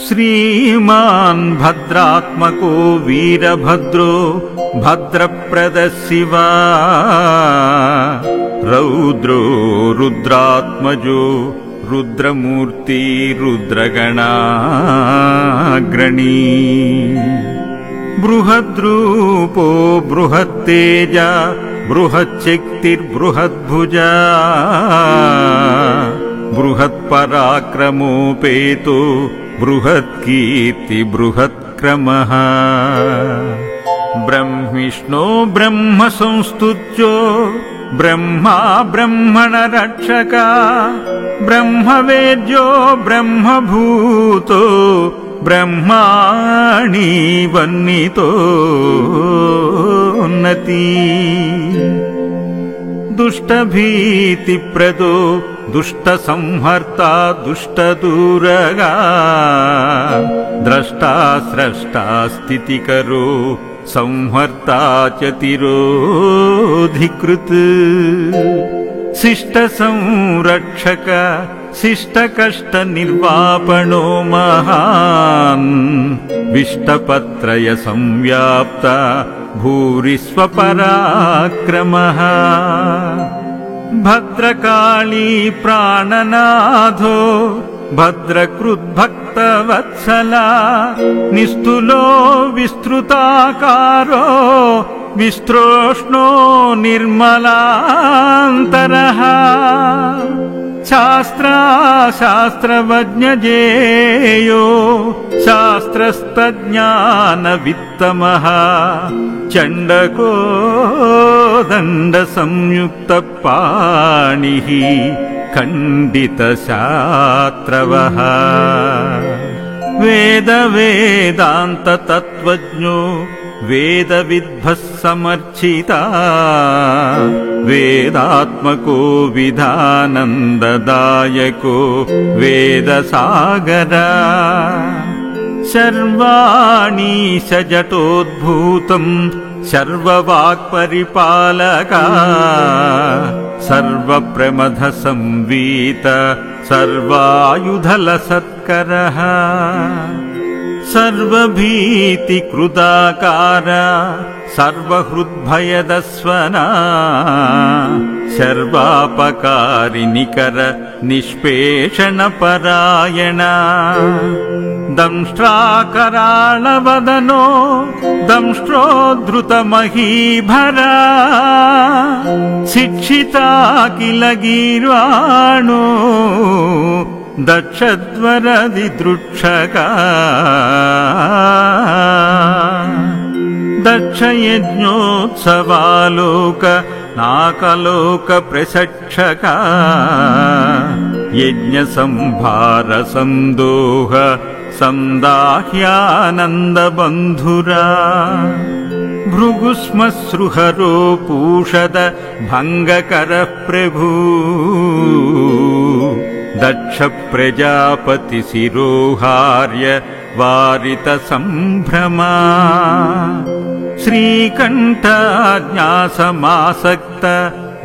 श्रीमान् भद्रात्मको वीरभद्रो भद्रप्रदशिवा रौद्रो रुद्रात्मजो रुद्रमूर्ति रुद्रगणाग्रणी बृहद्रूपो बृहत्तेज बृहच्शक्तिर्बृहद्भुजा बृहत्पराक्रमोपेतो बृहत्कीर्ति बृहत्क्रमः ब्रह्मिष्णो ब्रह्म संस्तुत्यो ब्रह्मा ब्रह्मणरक्षका ब्रह्मवेद्यो ब्रह्मभूतो ब्रह्माणि वन्नितोन्नति दुष्टभीतिप्रदो दुष्टसंहर्ता दुष्टदूरगा द्रष्टा स्रष्टा स्थितिकरो संहर्ता च तिरोधिकृत् शिष्टसंरक्षक शिष्टकष्टनिर्वापणो महान् विष्टपत्रय संव्याप्त भूरिस्वपराक्रमः भद्रकाली प्राणनाथो भद्रकृद्भक्तवत्सला निस्तुलो विस्तृताकारो विस्त्रोष्णो निर्मलान्तरः शास्त्रवज्ञजेयो शास्त्रस्तज्ञानवित्तमः चण्डको दण्डसंयुक्तपाणिः खण्डितशास्त्रवः वेदान्ततत्त्वज्ञो वेदविद्भः समर्चिता वेदात्मको विधानन्ददायको वेदसागरा सर्वाणि सजटोद्भूतम् सर्ववाक्परिपालका सर्वप्रमथसंवीत सर्वायुधलसत्करः सर्वभीतिकृदाकार सर्वहृद्भयदस्वना सर्वापकारिनिकर निष्पेषणपरायणा दंष्ट्राकराळवदनो दंष्ट्रोद्धृतमहीभरा शिक्षिता किल गीर्वाणो दक्षध्वरदिदृक्षका दक्षयज्ञोत्सवालोक नाकलोकप्रशक्षका यज्ञसंभारसन्दोह संदाह्यानन्दबन्धुरा भृगुस्मश्रुहरो पूषद भङ्गकरः प्रभू दक्ष प्रजापति शिरोहार्य वारित संभ्रमा श्रीकण्ठाज्ञासमासक्त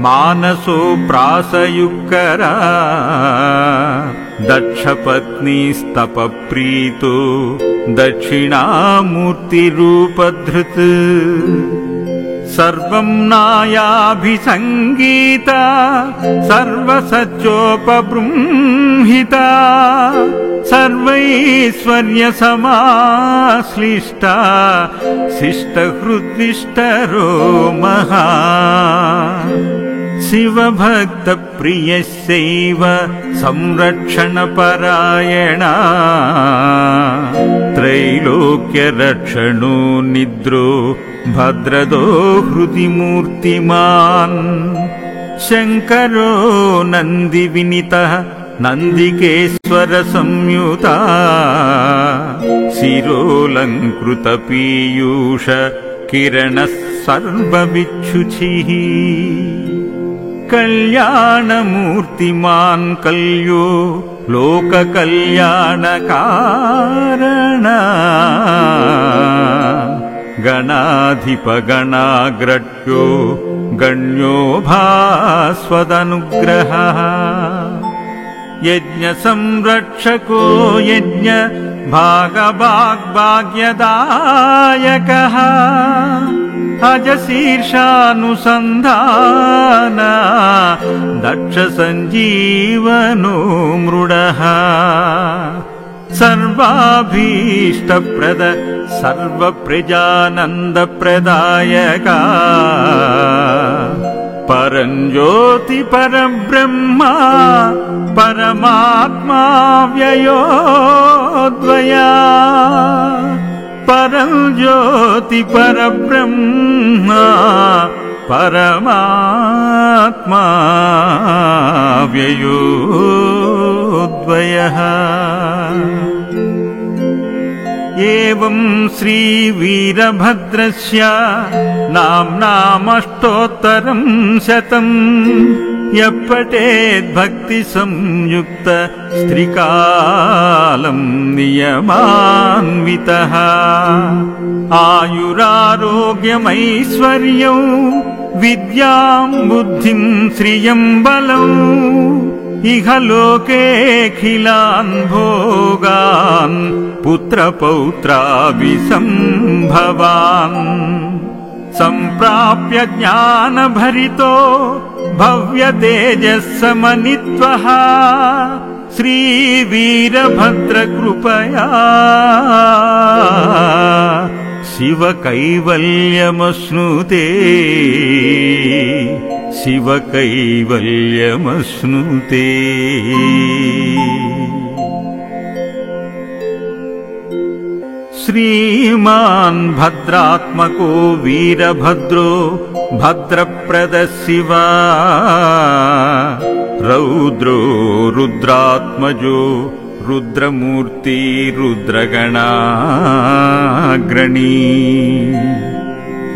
मानसो प्रासयुक्करा दक्षपत्नीस्तपप्रीतो दक्षिणामूर्तिरूपधृत् सर्वं नायाभिसङ्गीता सर्वसच्चोपबृंहिता सर्वैश्वर्यसमाश्लिष्टा शिष्टहृद्विष्टरो महा शिवभक्तप्रियस्यैव संरक्षणपरायणा त्रैलोक्यरक्षणो निद्रो भद्रदो हृदि मूर्तिमान् शङ्करो नन्दिविनितः नन्दिकेश्वर संयुता शिरोऽलङ्कृतपीयूष किरणः सर्वविच्छुचिः कल्याणमूर्तिमान् कल्यो लोककल्याणकारणा गणाधिपगणाग्रट्यो गण्यो भास्वदनुग्रहः यज्ञ संरक्षको यज्ञ भागभाग्भाग्यदायकः अजशीर्षानुसन्धान दक्ष सञ्जीवनो मृडः सर्वाभीष्टप्रद सर्वप्रजानन्दप्रदायका परञ्ज्योति परब्रह्मा परमात्मा व्ययोद्वया परञ्ज्योति परब्रह्मा परमात्मा व्ययोद्वयः एवं श्रीवीरभद्रस्य नाम्नामष्टोत्तरं शतम् यः पठेद्भक्तिसंयुक्त स्त्रिकालं नियमान्वितः आयुरारोग्यमैश्वर्यं विद्यां बुद्धिं श्रियं बलम् इह लोकेऽखिलान् भोगान् पुत्रपौत्राभिसम्भवान् सम्प्राप्य ज्ञानभरितो भव्यतेजस्समनित्वः श्रीवीरभद्रकृपया शिवकैवल्यमश्नुते शिवकैवल्यमश्नुते श्रीमान् भद्रात्मको वीरभद्रो भद्रप्रदशिवा रौद्रो रुद्रात्मजो रुद्रमूर्ति रुद्रगणाग्रणी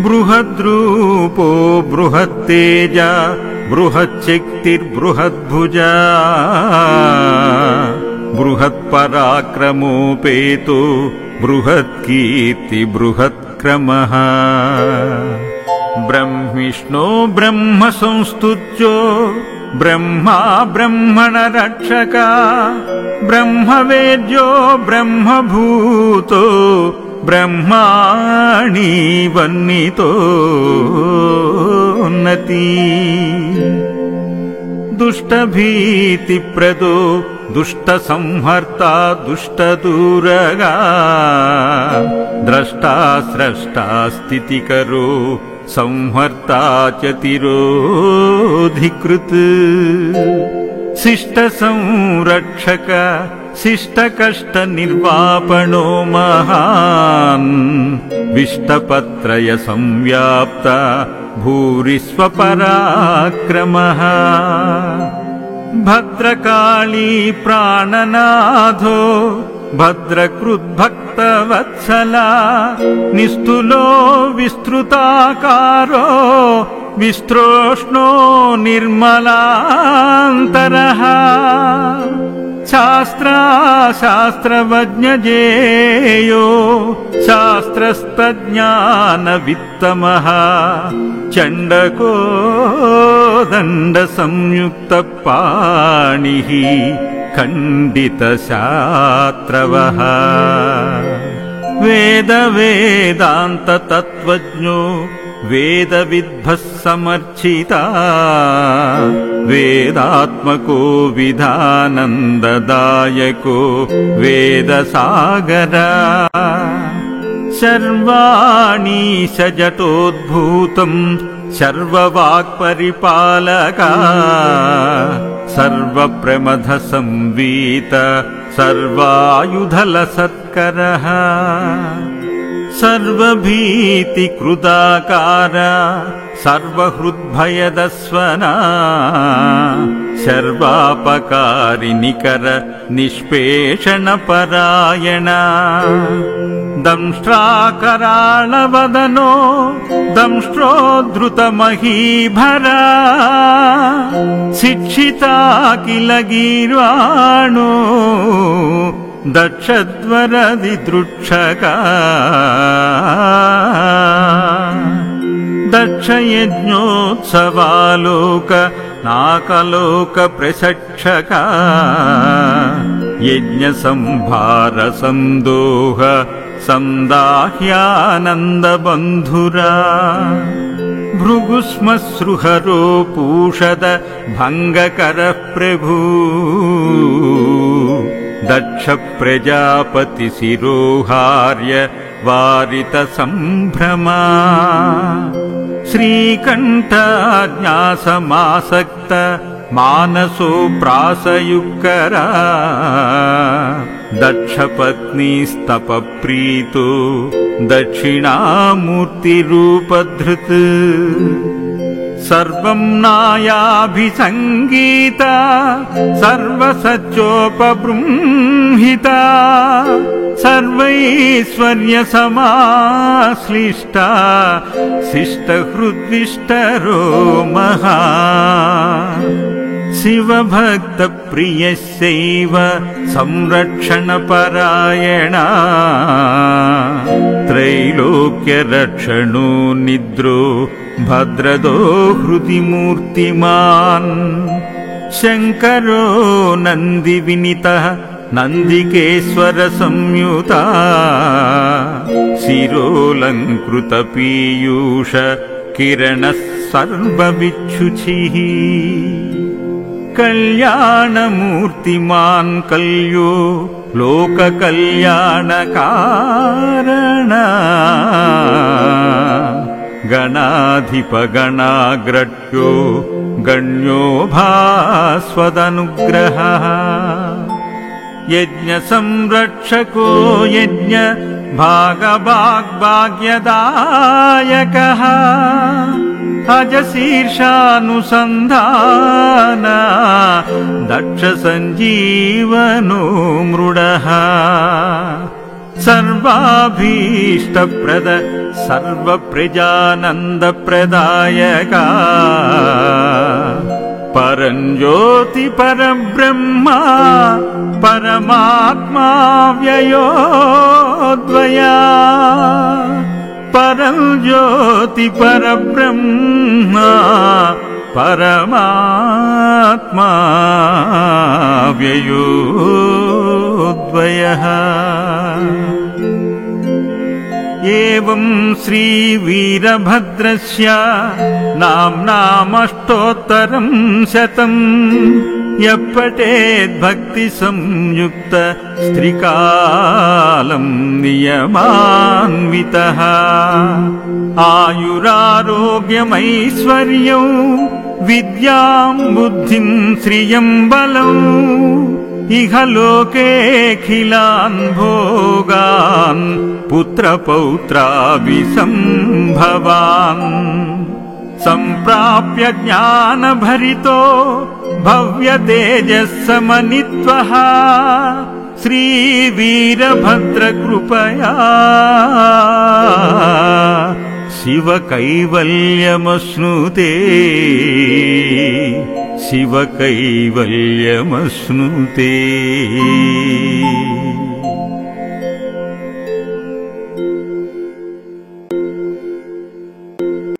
बृहद्रूपो बृहत्तेज बृहच्शक्तिर्बृहद्भुजा बृहत्पराक्रमोपेतो बृहत्कीर्ति बृहत्क्रमः ब्रह्मिष्णो ब्रह्मसंस्तुत्यो ब्रह्मा ब्रह्मणरक्षका ब्रह्मवेद्यो ब्रह्मभूतो ब्रह्माणि वन्नितोन्नति दुष्टभीतिप्रदो दुष्टसंहर्ता दुष्टदूरगा द्रष्टा स्रष्टा स्थितिकरो संहर्ता च तिरोधिकृत् शिष्टसंरक्षक शिष्टकष्टनिर्वापणो महान् विष्टपत्रय संव्याप्त भूरिस्वपराक्रमः भद्रकाली प्राणनाथो भद्रकृद्भक्तवत्सला निस्तुलो विस्तृताकारो विस्त्रोष्णो निर्मलान्तरः शास्त्रवज्ञजेयो शास्त्रस्तज्ञानवित्तमः चण्डको दण्डसंयुक्तपाणिः खण्डितशास्त्रवः वेदान्ततत्त्वज्ञो वेदविद्भः समर्चिता वेदात्मको विधानन्ददायको वेदसागरा सर्वाणि सजटोद्भूतम् सर्ववाक्परिपालका सर्वप्रमथसंवीत सर्वायुधलसत्करः सर्वभीतिकृदाकार सर्वहृद्भयदस्वना सर्वापकारिनिकर निष्पेषणपरायणा दंष्ट्राकराळवदनो दंष्ट्रोद्धृतमहीभरा शिक्षिता किल गीर्वाणो दक्षध्वरदिदृक्षका दक्षयज्ञोत्सवालोक नाकलोक प्रसक्षका यज्ञसंभार संदोह संदाह्यानन्दबन्धुरा भृगुस्मसृहरो पूषद भङ्गकरः प्रभू दक्ष प्रजापति शिरोहार्य वारित संभ्रमा श्रीकण्ठाज्ञासमासक्त मानसो प्रासयुक्करा दक्षपत्नीस्तपप्रीतो दक्षिणामूर्तिरूपधृत् सर्वं नायाभिसङ्गीता सर्वसच्चोपबृंहिता सर्वैश्वर्यसमाश्लिष्टा शिष्टहृद्विष्टरोमः शिवभक्तप्रियस्यैव संरक्षणपरायणा त्रैलोक्यरक्षणो निद्रो भद्रदो हृदि मूर्तिमान् शङ्करो नन्दिविनीतः नन्दिकेश्वर संयुता शिरोऽलङ्कृतपीयूष किरणः सर्वविच्छुचिः कल्याणमूर्तिमान् कल्यो लोककल्याणकारण गणाधिपगणाग्रट्यो गण्यो भास्वदनुग्रहः यज्ञसंरक्षको यज्ञ भागभाग्भाग्यदायकः अजशीर्षानुसन्धान दक्ष सञ्जीवनो मृडः सर्वाभीष्टप्रद सर्वप्रजानन्दप्रदायका परञ्ज्योति परब्रह्मा परमात्मा व्ययोद्वया परञ्ज्योति परब्रह्मा परमात्मा व्ययोद्वयः एवं श्रीवीरभद्रस्य नाम्नामष्टोत्तरं शतं यः पठेद्भक्तिसंयुक्त स्त्रिकालं नियमान्वितः आयुरारोग्यमैश्वर्यं विद्यां बुद्धिं श्रियं बलं इह लोकेऽखिलान् भोगान् पुत्रपौत्राभिसम्भवान् सम्प्राप्य ज्ञानभरितो भव्यतेजस्समनित्वः श्रीवीरभद्रकृपया शिवकैवल्यमश्नुते शिवकैवल्यमश्नुते।